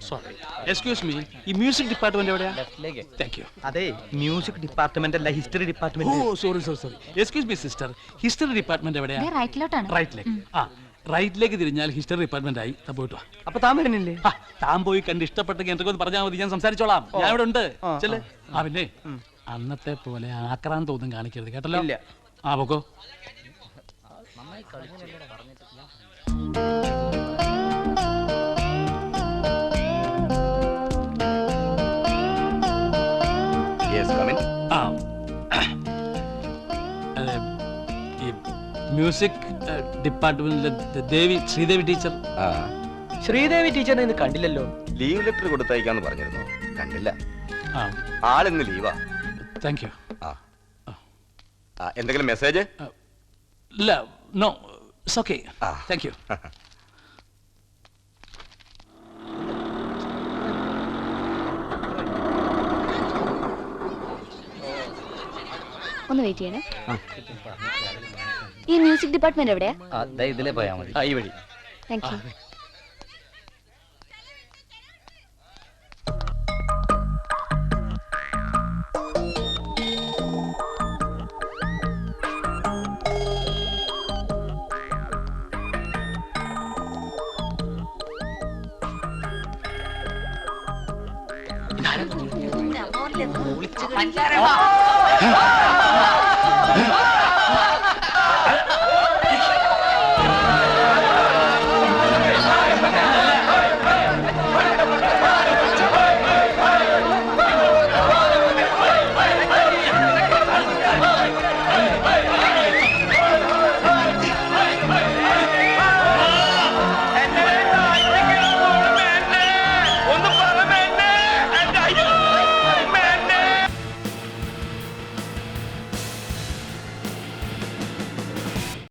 Sorry, excuse me, ഈ music department എവിടെയാ? Thank you. അതെ, മ്യൂസിക് ഡിപ്പാർട്ട്മെന്റ് അല്ല, ഹിസ്റ്ററി ഓ department. Sorry sorry sorry, excuse me sister, history department എവിടെയാ? റൈറ്റിലോട്ടാണ്. റൈറ്റിലേക്ക്. ആ, റൈറ്റിലേക്ക് തിരിഞ്ഞാൽ ഹിസ്റ്ററി ഡിപ്പാർട്ട്മെന്റ് ആയി. പോയിട്ട് വാ. അപ്പൊ താൻ വരുന്നില്ലേ? താൻ പോയി കണ്ട് ഇഷ്ടപ്പെട്ടെങ്കിൽ എന്തൊക്കെ പറഞ്ഞാൽ മതി, ഞാൻ സംസാരിച്ചോളാം. ഞാൻ ഇവിടെ ഉണ്ട്. ചെല്ലേ. പിന്നെ അന്നത്തെ പോലെ ആക്രാന്തമൊന്നും കാണിക്കരുത് കേട്ടല്ലോ. ഇല്ല. പോകോ. ഈ മ്യൂസിക് ഡിപ്പാർട്ട്മെന്റിലെ ശ്രീദേവി ടീച്ചർ. ശ്രീദേവി ടീച്ചറിനെ ഇന്ന് കണ്ടില്ലല്ലോ. ലീവ് ലെറ്റർ കൊടുത്തയക്കാന്ന് പറഞ്ഞിരുന്നു, കണ്ടില്ല. ആളിന്ന് ലീവാ. Thank you. എന്തെങ്കിലും മെസ്സേജ്? ഇല്ല, no, it's okay. Thank you. ഒന്ന് വെയിറ്റ് ചെയ്യണേ. ഈ മ്യൂസിക് ഡിപ്പാർട്ട്മെന്റ് എവിടെയാ? ഇതിലെ പോയാ മതി. ഈ വഴി. Thank you.